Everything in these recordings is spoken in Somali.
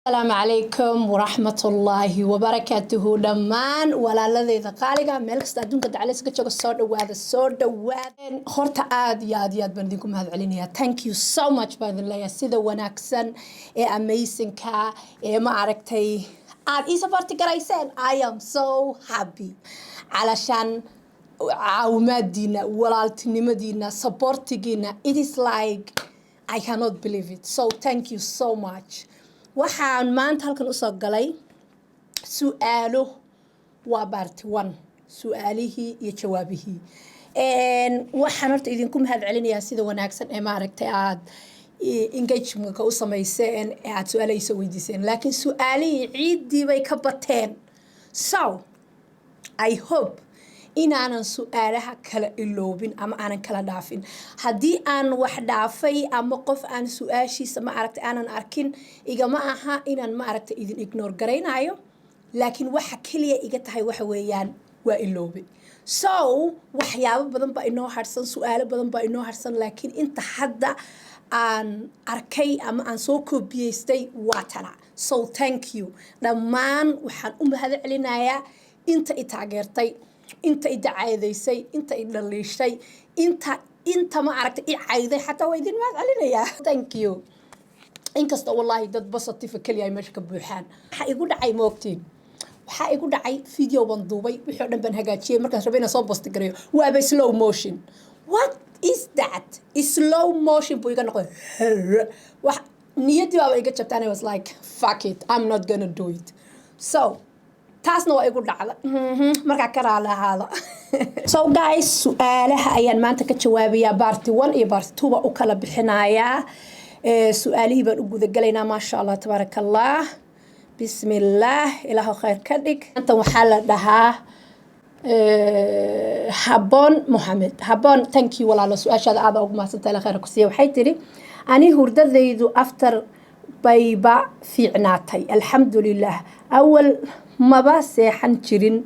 السلام عليكم ورحمة الله وبركاته دمان ولا الذي ذقالك ملك استعدون قد على سكتشو الصور وهذا خرط ياد بنديكم هذا علينا thank you so much by the way سيدا وناكسن amazing كا ما عرفتي إيسا بارتي كرايسين I am so happy علشان عاومادينا walaaltinimadina supportigiina it is like I cannot believe it so thank you so much waxaan maanta halkan u soo galay su'aalo waa PART.1 su'aalihii iyo jawaabihii waxaan horta idinku mahad celinayaa sida wanaagsan ee maaragtay aad engagement-ka u samayseen ee aad su'aalayso weydiiseen laakiin su'aalihii ciidii bay ka bateen so I hope inaanan su'aalaha kala iloobin ama aanan kala dhaafin haddii aan wax dhaafay ama qof aan su'aashiisa ma aragtay aanan arkin igama aha inaan ma aragtay idin ignore garaynayo laakiin waxa kaliya iga tahay waxa weeyaan waa iloobi so waxyaabo badan baa inoo harsan su'aalo badan baa inoo harsan laakiin inta hadda aan arkay ama aan soo koobiyeystay waa tana so thank you dhammaan waxaan u mahad celinayaa inta i taageertay inta i dacaadeysay inta i dhaliishay inta ma aragtay i cayday xataa waa idin mahad celinayaa thank you inkasta wallahi dad positive kaliya ay meesha ka buuxaan waxa igu dhacay moogtiin waxa igu dhacay video baan duubay wixii oo dhan baan hagaajiyay markaan rabay inaan soo post gareeyo waaba slow motion what is that slow motion buu iga noqday wax niyadii baa iga jabtay I was like fuck it I'm not gonna do it so taasna waa igu dhacda marka ka raalahaada so guys su'aalaha ayaan maanta ka jawaabayaa PART.1 iyo PART.2 ba u kala bixinayaa su'aalihii baan u guda galaynaa ma sha Allah tabarakallah bismillah ilaahu khayr ka dhig inta waxa la dhahaa habon Mohamed habon thank you walaalo su'aashaada aad ugu mahadsantahay la khayr ku siiyo waxay tiri ani hurdadaydu after bayba fiicnaatay alxamdulillah awal maba seexan jirin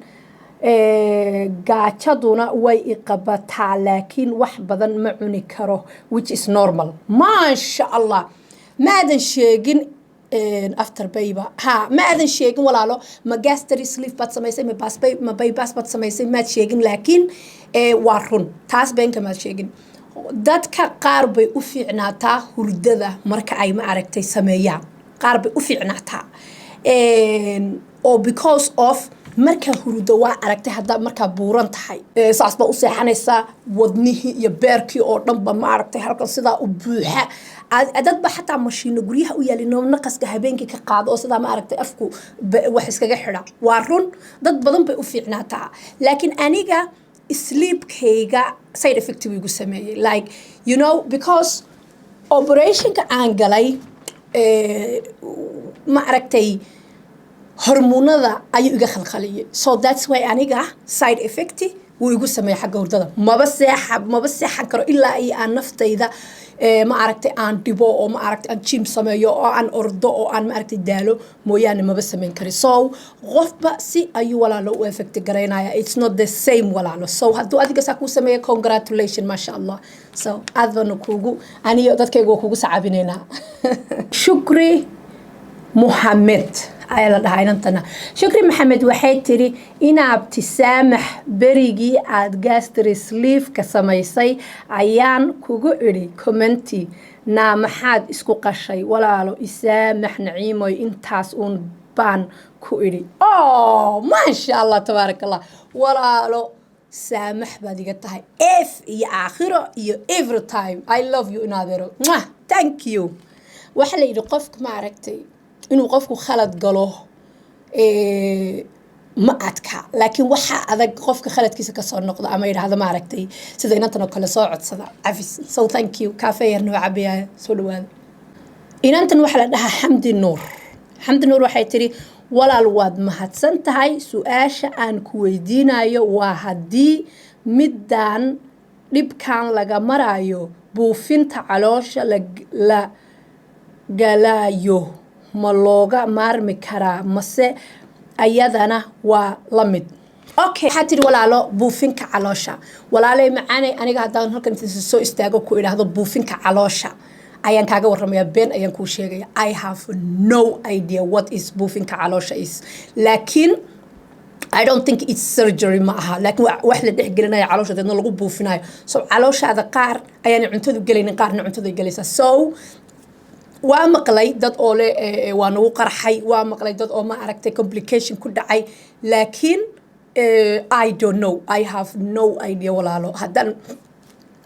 gaajaduna way iqabataa laakiin wax badan ma cuni karo which is normal ma sha Allah maadan sheegin after bayba ha maadan sheegin walaalo ma gastric sleep bad samaysay ma bypass bad samaysay ma sheegin laakiin waa run taas beenka ma sheegin dadka qaar bay u fiicnaataa hurdada marka ay ma aragtay sameeyaan qaar bay u fiicnaataa oo because of marka hurdo waa aragtay hadda marka buuran tahay saas ba u seexanaysa wadnihii iyo beerkii oo dhanba ma aragtay halkan sida u buuxa dad ba xataa mashiino guryaha u yaalino naqaska habeenkii ka qaado oo sida ma aragtay afku wax iskaga xidha waa run dad badan bay u fiicnaataa laakiin aniga sleep-kayga side effect igu sameeyay like you know because operation-ka aan galay ma aragtay hormoonada ayuu iga khalkhaliyay so that's why aniga side effect wuu igu sameeyay xagga hurdada maba seexan karo ilaa ay aan naftayda ma aragtay aan dhibo oo ma aragtay aan gym sameeyo oo aan ordo oo aan ma aragtay daalo mooyaane maba sameyn kari so qofba si ayuu walaalo u effect gareynaya it's not the same walaalo so hadduu adiga saa ku sameeyo congratulations masha Allah so aadna kuugu aniyo dadkaygu kuugu sacaabinayna shukri Mohamed ayla dhahaynantana shukri Mohamed waxay tiri ina abtisaamax berigii aad gastric sleep ka samaysay ayaan kugu iri commenti na maxaad isku qashay walaalo isaamax naciimoy intaas uun baan ku iri oh ma sha Allah tabarakallah walaalo saamax baad iga tahay if iyo aakhiro iyo every time I love you inadero thank you waxa la yiri qofka ma aragtay inuu qofku khalad galo ma adka laakiin waxa adag qofka khaladkiisa ka soo noqdo ama yiraahdo ma aragtay sida inantan oo kale soo codsada afis so thank you cafe yarno cabiya soo dhawaad inantan waxa la dhahaa xamdi nuur waxay tiri walaal waad mahadsan tahay su'aasha aan ku weydiinayo waa hadii midaan dhibkan laga marayo buufinta caloosha la galayo ma looga maarmi karaa mase ayadana waa la mid okay waxaa tiri walaalo buufinka caloosha walaalay macaanay aniga haddaan halkan soo istaago ku idhaahdo buufinka caloosha ayaan kaaga warramaya been ayaan kuu sheegaya I have no idea what is buufinka caloosha is laakiin I don't think it's surgery ma aha laakiin wax la dhexgelinaya caloosha dadna lagu buufinayo so calooshaada qaar ayaan cuntadu gelaynin qaarna cuntadu ay galaysaa so waa maqlay dad oo le waa nagu qarxay waa maqlay dad oo ma aragtay complication ku dhacay laakiin I don't know I have no idea walaalo haddaan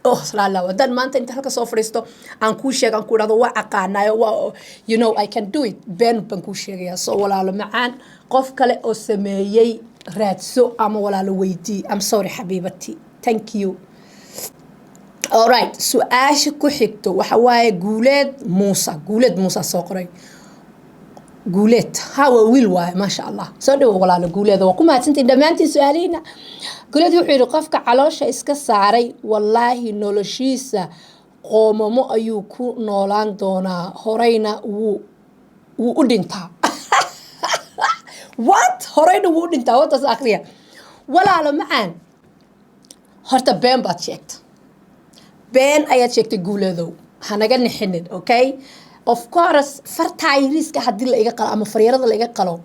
haddaan maanta inta halka soo fadhiisto aan kuu sheega aan ku idhahdo waa aqaanayo waa you know I can do it been baan kuu sheegayaa so walaalo macaan qof kale oo sameeyey raadso ama walaalo weydii I'm sorry xabiibati thank you alright su'aasha ku xigto waxa waaye guuleed Muusa soo qoray guuleed hawa wiil waaye maasha Allah soo dhawo walaalo guuleed waa ku mahadsantahay dhamaantiin su'aalihiina guuleed wuxuu yiri qofka caloosha iska saaray wallahi noloshiisa qoomamo ayuu ku noolaan doonaa horeyna wuu u dhintaa what horeyna wuu u dhintaa wadaas akhriya walaalo macaan horta been baad sheegtay been ayaad sheegtay guuleedow hanaga nixinin okay of course fartayriska hadii la iga qalo ama faryarada la iga qalo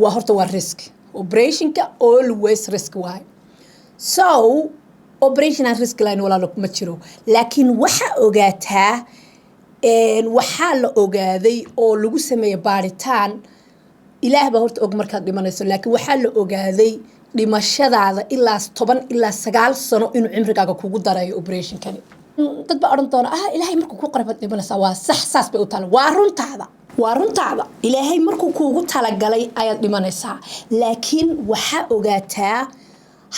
waa horta waa risk operationka always risk waay so operation and risk line walaalo kuma jiro laakiin waxa ogaataa waxa la ogaaday oo lagu sameeyay baaritaan ilaah baa horta og markaad dhimanayso laakiin waxa la ogaaday dhimashadaada ilaa 10 ilaa 9 sano inuu cimrigaaga kugu darayo operationkani dad ba oran doona ilaahay markuu ku qarabad dhimanaysa waa sax bay u taal waa runtaada ilaahay markuu kuugu talagalay ayaad dhimanaysaa laakiin waxa ogaataa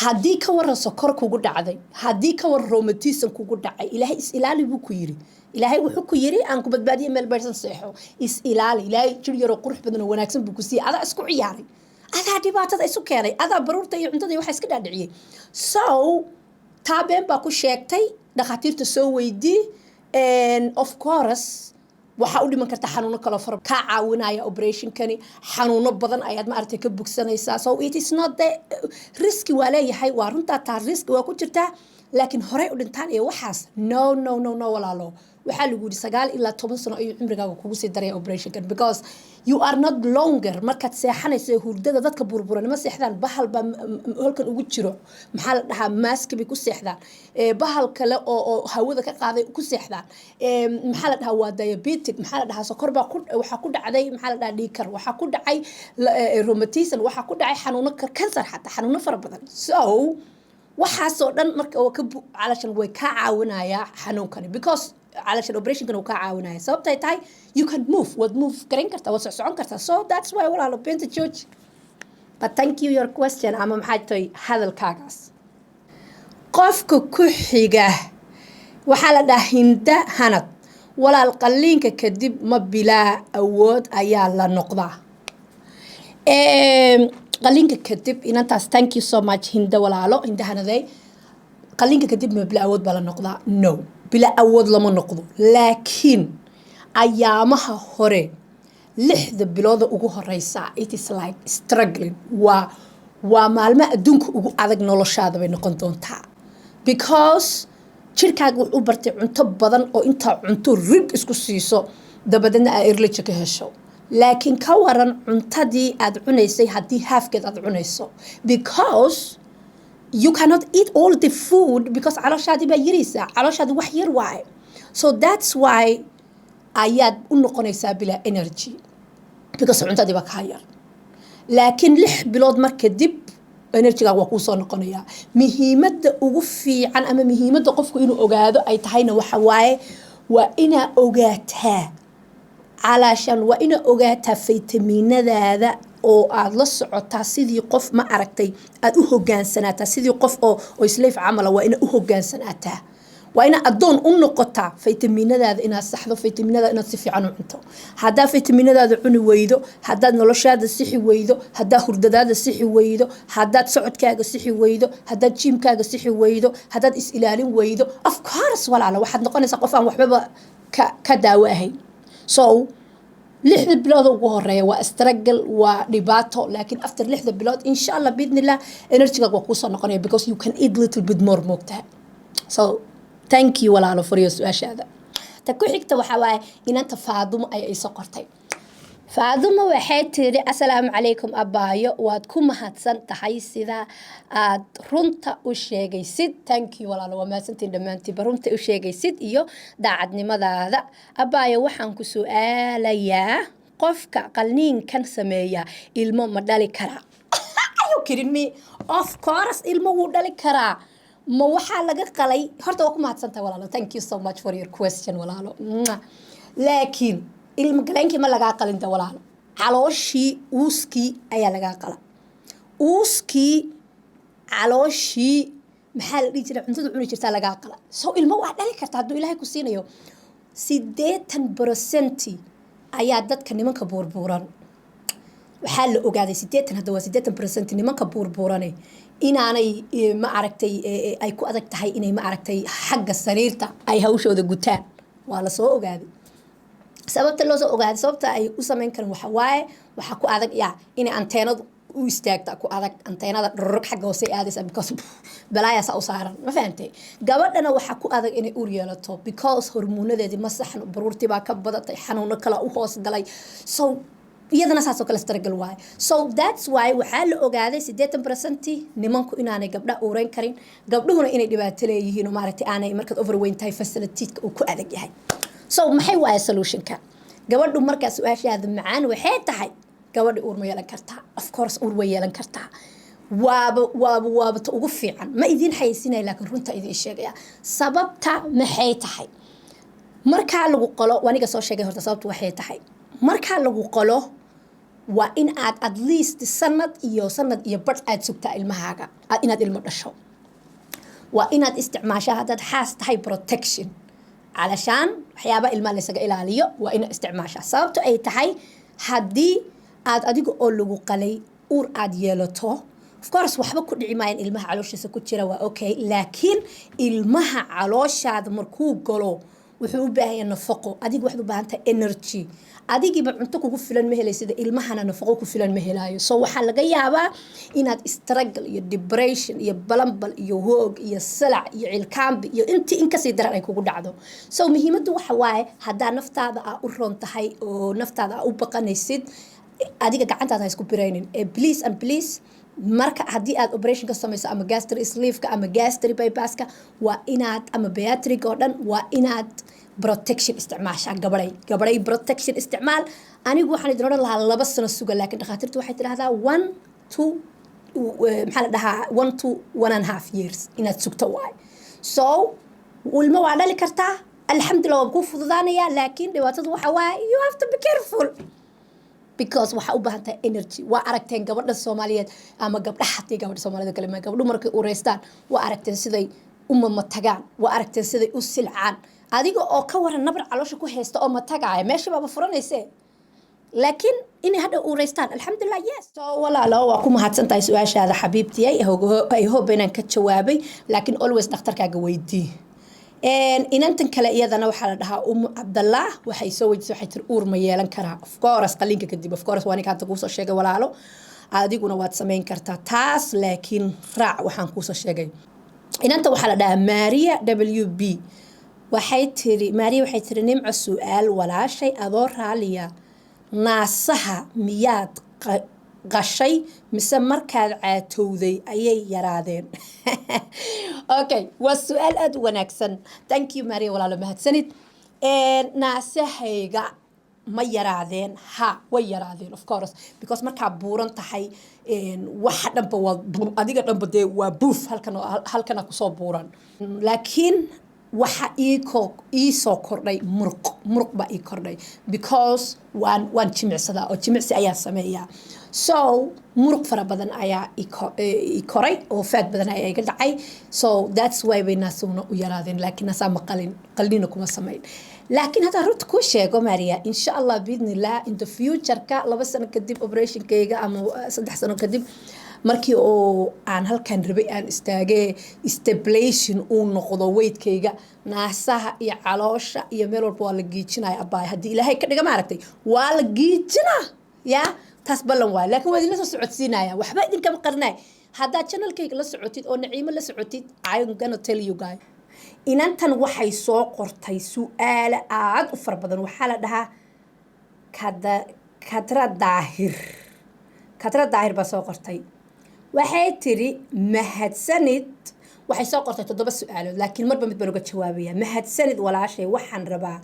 haddii ka waran sokor kugu dhacday haddii ka waran rheumatism kugu dhacay ilaahay is ilaali buu ku yiri ilaahay wuxuu ku yiri aan ku badbaadiyo meel baysan seexo is ilaali ilaahay jir yaro qurux badan oo wanaagsan buu ku siiyay adaa isku ciyaaray adaa dhibaatada isu keenay adaa baruurta iyo cuntada waxa iska dhaadhiciyay so taabeen baa ku sheegtay dhaqaatiirta soo weydii and of course waxa u dhiman karta xanuuno kala far ka caawinaya operationkani xanuuno badan ayaad ma aragtay ka bogsanaysaa so it is not the risk waa leeyahay waa runta taa risk waa ku jirta laakiin horey u dhintaan ee waxaas no walaalo waxa lagu yiri 9 ilaa 10 sano ayuu cimrigaaga kugu sii daray operationkan because you are not longer markaad seexanayso hurdada dadka burburan ma seexdaan bahal ba halkan ugu jiro maxaa la dhahaa mask bi ku seexdaan bahal kale oo hawada ka qaaday ku seexdaan maxaa la dhahaa waa diabetic maxaa la dhahaa sokor baa waxa ku dhacday maxaa la dhahaa dhiikar waxa ku dhacay rheumatism waxa ku dhacay xanuuno cancer xataa xanuuno fara badan so waxaasoo dhan marka oo ka calashan way ka caawinaya xanuunkani because علشان operation كانوا كعاوناي sababtay tahay you can move garan kartaa wad socon kartaa so that's why walaalo beenta judge but thank you your question ama maxay tahay hadalkaagaas qofka ku xiga waxa la dhahaa hinda hanad walaal qaliinka kadib ma bilaa awood ayaa la noqdaa qaliinka kadib inantaas thank you so much hinda walaalo hinda hanaday qaliinka kadib ma bilaa awood baa la noqdaa no bila awood lama noqdo laakiin ayaamaha hore 6 bilood ugu horeysa it is like struggling waa maalmo adduunka ugu adag noloshaada bay noqon doontaa because jirkaaga wuxuu bartay cunto badan oo inta cunto rig isku siiso dabadana ay irlicha ka hesho laakiin ka waran cuntadii aad cunaysay hadii halfkeed aad cunayso because you cannot eat all the food because calooshaadi baa yiraysa calooshaadi wax yar waay so that's why ayaad u noqonaysaa bila energy because cuntadii baa ka yar laakiin 6 bilood marka dib energy-ga waa ku soo noqonaya muhiimadda ugu fiican ama muhiimadda qofku inuu ogaado ay tahayna waxa waaye waa ina ogaataa calashan waa ina ogaataa faytamiinadaada oo aad la socotaa sidii qof ma aragtay aad u hogaansanaata sidii qof oo isleef camal waa ina u hogaansanaata waa ina adoon u noqotaa faytamiinadaada inaad saxdo faytamiinada inaad si fiican u cunto hadaa faytamiinadaada cuni weydo hadaa noloshaada sixi weydo hadaa hurdadaada sixi weydo hadaa socodkaaga sixi weydo hadaa jimkaaga sixi weydo hadaa is ilaalin weydo of course walaalo waxaad noqonaysaa qof aan waxba ka daawahay so 6 bilood ugu horeeya waa struggle waa dhibaato laakiin after 6 bilood insha Allah bidnillah energy-ga waa ku soo noqonaya because you can eat little bit more moogtaa so thank you walaalo for your su'aashaada تكوحكت وحواي إن أنت فاضم أي سقرتي فاضم waxay tiri assalaamu calaykum abaayo waad ku mahadsan tahay sida aad runta u sheegaysid thank you walaalo waa mahadsantiin dhammaantiin runta u sheegaysid iyo daacadnimadaada abaayo waxaan ku su'aalayaa qofka qalniinkan sameeya ilmo ma dhali karaa are you kidding me of course ilmo wuu dhali karaa ma waxaa laga qalay horta waa ku mahadsan tahay walaalo thank you so much for your question walaalo laakiin ilma galeenkii ma lagaa qalin da walaalo calooshii uuskii ayaa lagaa qala uuskii calooshii maxaa la dhihi jiray cuntada cuni jirtaa lagaa qala soo ilmo waa dhali karta hadduu ilaahay ku siinayo 80% ayaa dadka nimanka buurbuuran waxaa la ogaaday 80 hadda waa 80% nimanka buurbuurane inaanay ma aragtay ay ku adag tahay inay ma aragtay xagga sariirta ay hawshooda gutaan waa la soo ogaaday sababta loo soo ogaaday sababta ay u sameyn karaan waxa waaye waxa ku adag in anteenadu u istaagta ku adag anteenada dhurug xagga hoose aadaysa because balaaya sa u saaran ma fahantay gabadhana waxa ku adag inay uur yeelato because hormoonadeedii ma saxan baruurtii baa ka badatay xanuuno kala u hoos galay so iyadana saas oo kale struggle waaye so that's why waxa la ogaaday 80% nimanku inaanay gabdha uureyn karin gabdhuhuna inay dhibaato leeyihiin oo maaragtay aanay markad overweight tahay facility-ka uu ku adag yahay so maxay waaye solution-ka gabadhu markaa su'aashaada macaan waxay tahay gabadha uur ma yeelan kartaa of course uur way yeelan kartaa waaba ta ugu fiican ma idin xayeysinay laakiin runta idin sheegaya sababta maxay tahay markaa lagu qalo waniga soo sheegay horta sababtu waxay tahay markaa lagu qalo waa in aad at least sanad iyo badh aad sugtaa ilmahaaga inaad ilmo dhasho waa inaad isticmaashaa haddaad xaas tahay protection علشان waxyaaba ilma la isaga ilaaliyo waa in isticmaasha sababtu ay tahay hadii aad adigu oo lagu qalay uur aad yeelato of course waxba ku dhici maayeen ilmaha calooshiisa ku jira waa okay laakiin ilmaha calooshaada markuu galo wuxuu u baahan yahay nafaqo adigu waxaad u baahan tahay energy adigiiba cunto kugu filan ma helaysid ilmahana nafaqo ku filan ma helaayo soo waxa laga yaabaa inaad struggle iyo depression iyo balambal iyo hoog iyo salac iyo cilkaambi iyo intii in kasii daran ay kugu dhacdo soo muhiimadu waxa waaye hadaa naftaada u roon tahay oo naftaada u baqanaysid adiga gacantaada ha isku biraynin please and please marka hadii aad operation ka samayso ama gastric sleeve-ka ama gastric bypass-ka waa inaad ama bariatric oo dhan waa inaad protection isticmaashaa gabadhay protection isticmaal anigu waxaan idin oran lahaa 2 sano suga laakiin dhakhaatiirtu waxay tiraahdaa 1 to 1.5 years inaad sugto waay so ilmo waa dhali kartaa alxamdulillah waa ku fududaanaya laakiin dhibaatadu waxa waaye you have to be careful because waxa u baahan tahay energy waa aragteen gabadha Soomaaliyeed ama gabdhaha tii gabadha Soomaaliyeed kale ma gabdhu markay u reystaan waa aragteen siday umma tagaan waa aragteen siday u silcaan adiga oo ka waran nabar caloosha ku haysta oo ma tagaay meesha baba furanayse laakiin inay hadda u reystaan alxamdulillah yes so walaalo waa ku mahadsan tahay su'aashaada xabiibtiyay ay hope inaan ka jawaabay laakiin always dhakhtarkaaga weydii inantan kale iyadana waxa la dhahaa Abdullah waxay soo weydiisay waxay tir uur ma yeelan karaa of course qalinka kadib of course waan ka hadda ku soo sheegay walaalo adiguna waad sameyn kartaa taas laakiin raac waxaan ku soo sheegay inanta waxa la dhahaa Maria WB waxay tiri nimco su'aal walaashay adoo raaliya naasaha miyaad qashay mise markaad caatowday ayay yaraadeen okay waa su'aal aad u wanaagsan thank you Maria walaalo mahadsanid naasahayga ma yaraadeen ha way yaraadeen of course because markaa buuran tahay waxa dhanba waa adiga dhanba dee waa buuf halkana ku soo buuran laakiin waxa ii soo kordhay muruq ba ii kordhay because waan jimicsada oo jimicsi ayaa sameeyaa so muruq fara badan ayaa ii koray oo faad badan ayaa iga dhacay so that's why bay naasuna u yaraadeen laakiin naasa ma qalina kuma sameyn laakiin hada runta ku sheego Maria insha Allah biidnillah in the future ka 2 sano kadib operation kayga ama 3 sano kadib markii oo aan halkan rabay aan istaagay stabilization uu noqdo weight-kayga naasaha iyo caloosha iyo meel walba waa la giijinaya abaay hadii ilaahay ka dhiga ma aragtay waa la giijina ya taas balan waa laakiin waa idin soo socodsiinaya waxba idin kama qarnay hadda channel-kayga la socotid oo naciimo la socotid I'm gonna tell you guys inantan waxay soo qortay su'aalo aad u fara badan waxaa la dhahaa kadra daahir baa soo qortay waxay tiri mahadsanid waxay soo qortay 7 su'aalood laakiin marba mid baan uga jawaabaya mahadsanid walaashay waxaan rabaa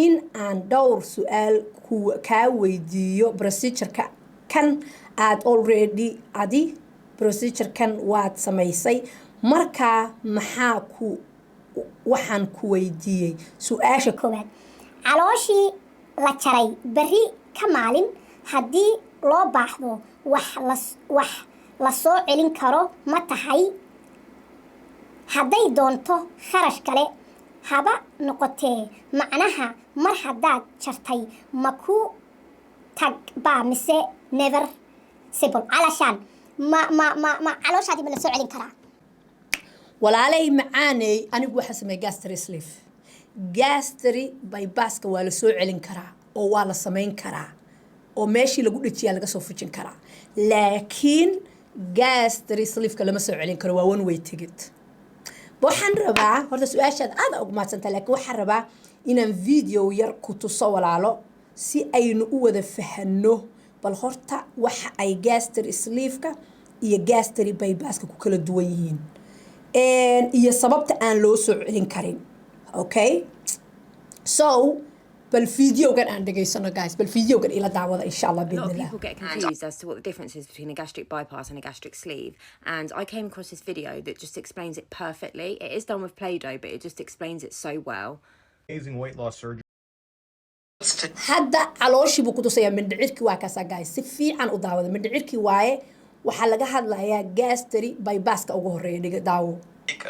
in aan dhowr su'aal kaa weydiiyo procedure-ka kan aad already procedure kan waad samaysay markaa maxaa waxaan ku weydiiyey su'aasha koowaad calooshii la jaray bari ka maalin haddii loo baahdo wax la soo celin karo ma tahay hadday doonto kharash kale haba noqotee macnaha mar haddaad jartay ma ku tag baa mise never simple علشان ما علوشادي ما لسو علين كرا walaalay macaanay anigu waxa sameeyay gastric sleeve gastric bypass ka waa la soo celin karaa oo waa la sameyn karaa oo meeshii lagu dhajiyaa laga soo fujin karaa laakiin gastric sleeve ka lama soo celin karo waa one way ticket waxaan rabaa horta su'aashaad aad ugu maadsantay laakiin waxaan rabaa inaan video yar ku tuso walaalo si aynu u wada fahanno bal horta waxa ay gastric sleeve ka iyo gastric bypass ka ku kala duwan yihiin iyo sababta aan loo soo celin karin okay so bal videogan aan dhageysano guys bal videogan ila daawada insha Allah A lot of people get confused as to what the difference is between a gastric bypass and a gastric sleeve, and I came across this video that just explains it perfectly. It is done with Play-Doh, but it just explains it so well. Amazing weight loss surgery. hadda calooshii buu ku tusayaa mindhicirkii waa kaasa guys si fiican u daawada mindhicirkii waaye waxaa laga hadlayaa gastric bypass ka ugu horeeya dhiga daawo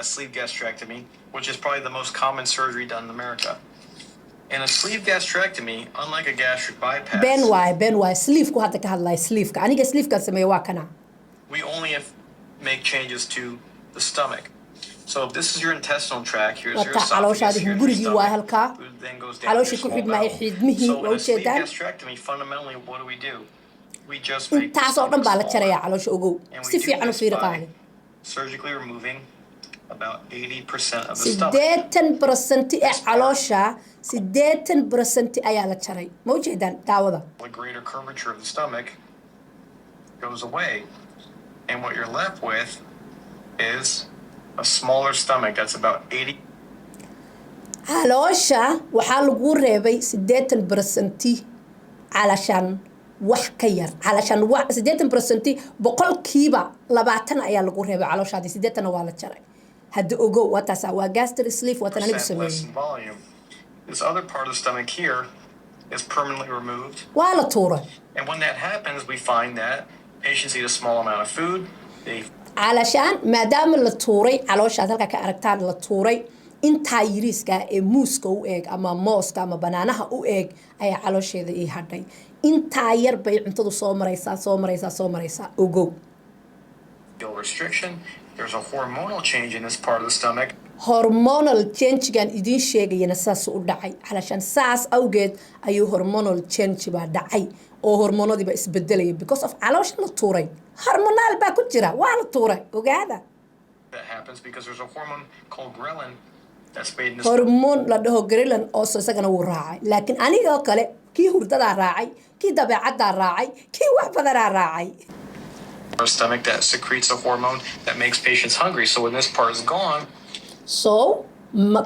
A sleeve gastrectomy, which is probably the most common surgery done in America. In a sleeve gastrectomy, unlike a gastric bypass, ben waaye sleeve ku hadda ka hadlaya sleeve ka aniga sleeve ka sameeyo waa kana we only make changes to the stomach. So if this is your intestinal tract, here's your wata calooshaadi esophagus, here's your hungurigii waa stomach, halkaa food then goes down calooshii your ku small xidhmaya bowel. xiidmihii So waa in a sleeve ujeedaan gastrectomy, fundamentally, what do? We just make the intaas oo dhan stomach baa la smaller. jarayaa caloosha ogow And we si do fiican u this fiiri by qaali surgically removing about 80% of the stomach. 80% ee caloosha 80% ayaa la jaray ma ujeedaan daawada The greater curvature of the stomach goes away, and what you're left with is a smaller stomach that's about 80. caloosha waxaa lagu reebay 80% calashan wax ka yar calashan 80% boqolkiiba 20 ayaa lagu reebay calooshaadi 80 waa la jaray hadda ogow waa taas waa gastric sleeve waa tan anigu Percent less sameeyay in volume. This other part of the stomach here is permanently removed, waa la tuuray and when that happens, we find that patients eat a small amount of food. They calashan maadaama la tuuray calooshaad halka ka aragtaan la tuuray intaa yiriiska ee muuska u eeg ama mooska ama banaanaha u eeg ayaa caloosheeda ii hadhay intaa yar bay cuntadu soo maraysaa ogow feel restriction. There's a hormonal change in this part of the stomach. hormonal change-gan idiin sheegayana saas u dhacay calashan saas awgeed ayuu hormonal change baa dhacay oo hormoonadiiba isbedelaya because of caloosha la tuuray hormonaal baa ku jira waa la tuuray ogaada That happens because there's a hormone called ghrelin that's made in the hormoon la dhaho ghrelin oo isagana wuu raacay laakiin anigoo kale kii hurdadaa raacay kii dabeecaddaa raacay kii wax badanaa raacay stomach that secretes a hormone that makes patients hungry. So when this part is gone, so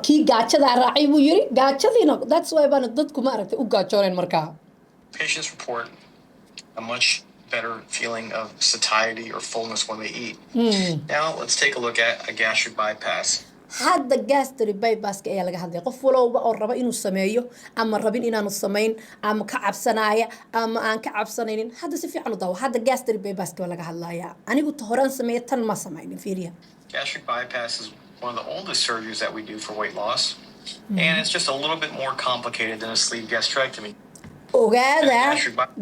kii gaajadaa raacay buu yiri gaajadiina that's why baan dadku ma aragtay u gaajooneen markaa patients report a much better feeling of satiety or fullness when they eat. Now let's take a look at a gastric bypass. hadda gastric bypass ayaa laga hadlay qof walba oo raba inuu sameeyo ama rabin inaanu sameyn ama ka cabsanaya ama aan ka cabsanaynin hadda si fiican u daawo hadda gastric bypass ka laga hadlayaa anigu horaan sameeyay tan ma sameeynin fiiriya Gastric bypass is one of the oldest surgeries that we do for weight loss, and it's just a little bit more complicated than a sleeve gastrectomy. ogaada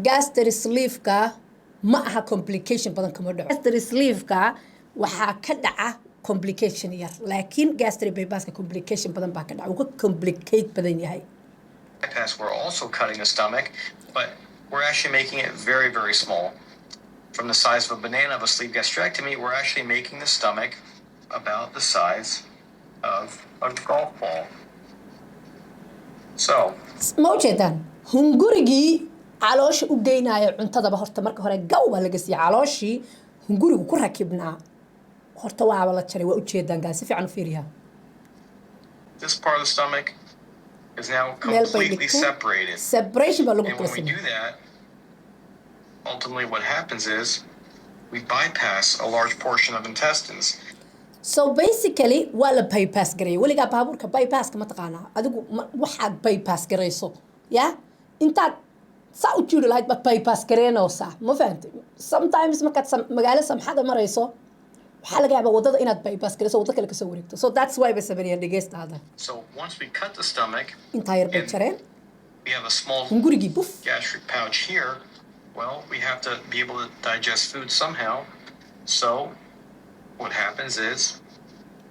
gastric sleeve ka ma aha complication badan kama dhaco gastric sleeve ka waxaa ka dhaca complication yar laakiin gastric bypass ka complication badan baa ka dhaca uu ka complicate badan yahay Bypass, we're also cutting the stomach, but we're actually making it very, very small. From the size of a banana of a sleeve gastrectomy, we're actually making the stomach about the size of a golf ball. So, ma ujeedaan hungurigii caloosha u geynaya cuntadaba horta marka hore gaw baa laga siiyay calooshii hungurigu ku rakibnaa horta waaba la jaray waa ujeedaan gaa si fiican u fiiriyaa this part of the stomach is now completely separated. Separation baa lagu And when we do that, ultimately what happens is we bypass a large portion of intestines. So basically waa la bypass gareeyay weligaa baabuurka bypasska ma taqaanaa adigu waxaad bypass garayso ya intaad saa u jiri lahayd baad bypass gareynaysaa ma fahantay sometimes markaad magaalo samxada marayso waxaa laga yaabaa wadada inaad bypass garayso waddo kale kasoo wareegto so that's why bay sameeyeen dhegeystaada So once we cut the stomach, intaa yar bay jareen we have a small hungurigii buf gastric pouch here. Well, we have to be able to digest food somehow. So what happens is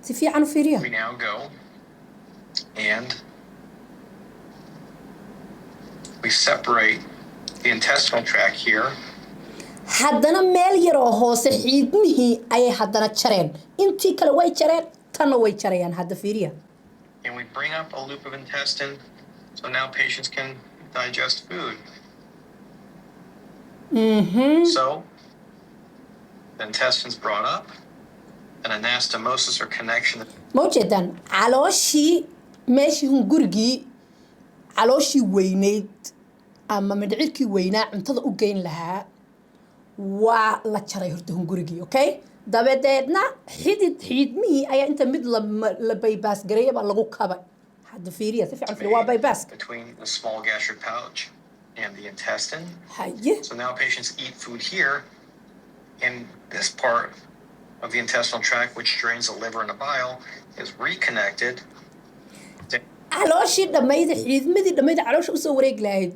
si fiican u fiiriya we now go and we separate the intestinal tract here. haddana meel yar oo hoose xiidmihii ayay haddana jareen intii kale way jareen tanna way jarayaan hadda fiiriya And we bring up a loop of intestine so now patients can digest food. So the intestine's brought up and anastomosis or connection. ma ujeedaan calooshii meeshii hungurigii calooshii weynayd ama mindhicirkii weynaa cuntada u geyn lahaa waa la jaray horta hungurigii okay dabadeedna xiidmihii ayaa inta mid la bypass gareeya baa lagu kabay hadda fiiriya si fiican fiiriya waa bypass Between the small gastric pouch and the intestine. haye So now patients eat food here, and this part of the intestinal tract, which drains the liver and the bile, is reconnected. calooshii dhammayda xiidmadii dhammayda caloosha usoo wareegi lahayd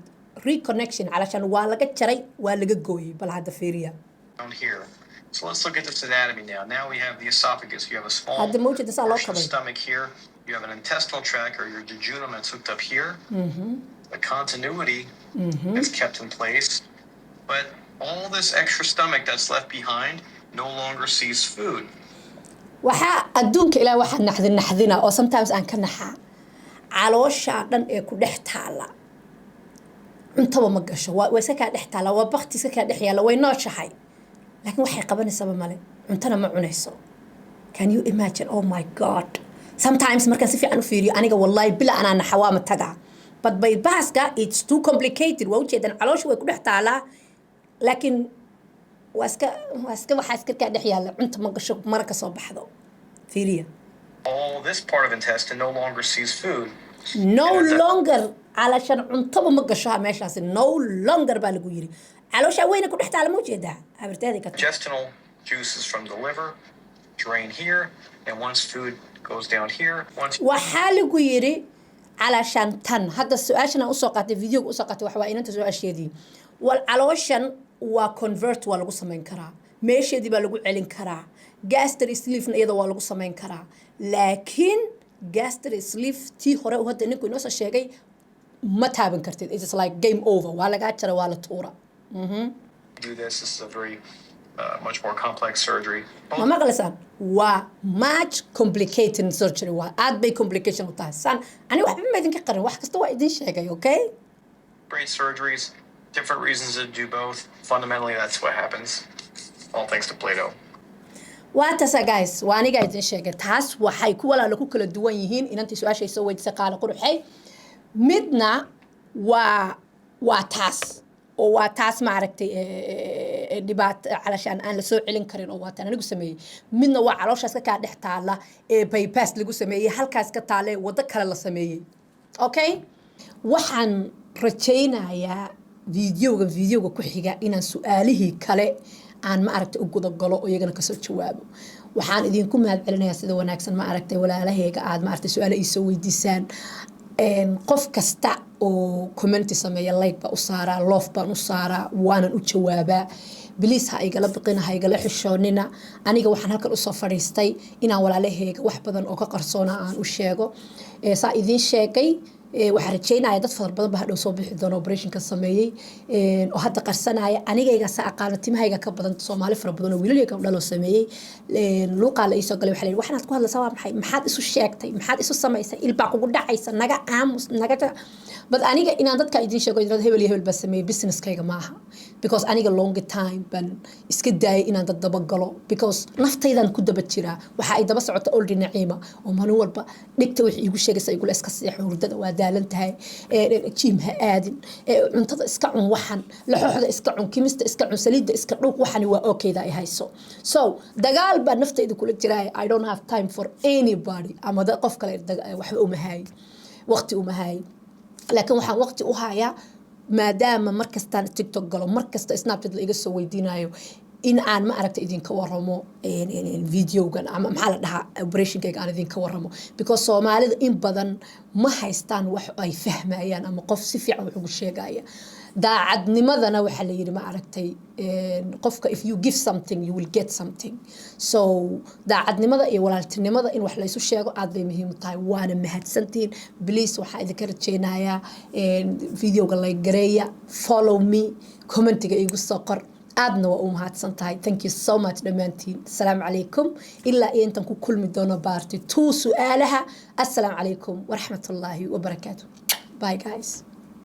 reconnection calashaan waa laga jaray waa laga gooyey bal hadda fiiriya Down here. So let's look at this anatomy now. Now we have the esophagus. You have a small hadda ma ujeeda saa loo portion of kabay stomach here. You have an intestinal tract or your jejunum that's hooked up here. The continuity is kept in place, but all this extra stomach that's left behind no longer sees food. waxaa adduunka ilaa waxaa naxdina oo sometimes aan ka naxaa calooshaa dhan ee ku dhex taala cuntaba ma gasho waa iska kaa dhex taala waa bakti iska kaa dhex yaala way nooshahay laakiin waxay qabanaysaba male cuntana ma cunayso can you imagine oh my god sometimes markaan si fiican u fiiriyo aniga wallahi bila anaa naxa waa ma tagaa but bypasska it's too complicated waa ujeedan caloosha way ku dhex taalaa laakiin waxaa iska kaa dhex yaala cunta ma gasho mara ka soo baxdo fiiriya All this part of intestine no longer sees food. no longer علشان cuntaba ma gasho meeshaasi no longer baa lagu yiri caloosha weyna ku dhex taala ma ujeedaa habarteedii ka Intestinal juices from the liver drain here, and once food goes down here, waxaa lagu yiri علشان tan hadda su'aashana u soo qaatay video u soo qaatay waxa waa inanta su'aasheedii wal calooshan waa convert waa lagu sameyn karaa meesheedii baa lagu celin karaa gastric sleeve iyada waa lagu sameyn karaa laakiin gastric sleeve tii hore u hadda ninku inoo soo sheegay ma taaban kartid it's like game over waa laga jara waa la tuura do this is a very much more complex surgery. ma maqlaysaan waa much complicated surgery waa aad bay complication u tahay san ani waxba ma idinka qarin wax kasta waa idin sheegay okay Great surgeries, different reasons to do both. Fundamentally, that's what happens. All thanks to Plato. waa taasa guys waa aniga idin sheegay taas waxay ku walaalo ku kala duwan yihiin inantii su'aashay soo weydiisay qaala quruxay midna waa taas oo waa taas ma aragtay dhibaato calashaan aan la soo celin karin oo waa tan anigu sameeyay midna waa calooshaas ka dhex taala ee bypass lagu sameeyay halkaas ka taale wada kale la sameeyay okay waxaan rajaynayaa videoga ku xiga inaan su'aalihii kale aan ma aragtay u guda galo oo iyagana ka soo jawaabo waxaan idinku mahad celinayaa sida wanaagsan ma aragtay walaalahayga aad ma aragtay su'aalo ii soo weydiisaan qof kasta oo comment sameeya like ba u saaraa love baan u saaraa waanan u jawaabaa please ha igala baqina ha igala xishoonina aniga waxaan halkan u soo fadhiistay inaan walaalahayga wax badan oo ka qarsoona aan u sheego saa idin sheegay waxaan rajaynayaa dad fara badan baa hadhow soo bixi doona operationka sameeyey oo hadda qarsanaya anigayga sa aqaana timahayga ka badan Soomaali fara badan oo wiilal gabdho loo sameeyey luuqa la isoo galay waxa waxaad ku hadlaysaa waa maxay maxaad isu sheegtay maxaad isu samaysay ilbaa kugu dhacaysa naga aamus naga bad aniga inaan dadka idin sheego inaan hebel iyo hebel ba sameeyay businesskayga maaha because aniga long time ban iska daayay inaan dad daba galo because naftaydan ku daba jiraa waxa ay daba socota old naciima oo maalin walba dhigta wixii igu sheegaysa igu iska seexo hurdada waa daalan tahay jiim ha aadin cuntada iska cun waxan laxooxda iska cun kimista iska cun saliidda iska dhuuq waxani waa okayda ay hayso so dagaal baa naftayda kula jiraa I don't have time for anybody ama dad qof kale waxba uma haay waqti uma haay laakiin waxaan waqti u hayaa maadaama markastaan TikTok galo markasta Snapchat la iga soo weydiinayo in aan ma aragta idinka waramo videogan ama maxaa la dhahaa operationkayga aan idinka waramo because Soomaalida in badan ma haystaan wax ay fahmayaan ama qof si fiican wax ugu sheegaya daacadnimadana waxa la yiri ma aragtay qofka if you give something you will get something so daacadnimada iyo walaaltinimada in wax la isu sheego aad bay muhiim tahay waana mahadsantiin please waxa idinka rajaynayaa videoga la gareeya follow me commentiga igu soo qor aadna waa u mahadsan tahay thank you so much dhamaantiin assalaamu calaykum ilaa intaan ku kulmi doono part 2 su'aalaha assalaamu calaykum waraxmatullaahi wabarakaatuh bye guys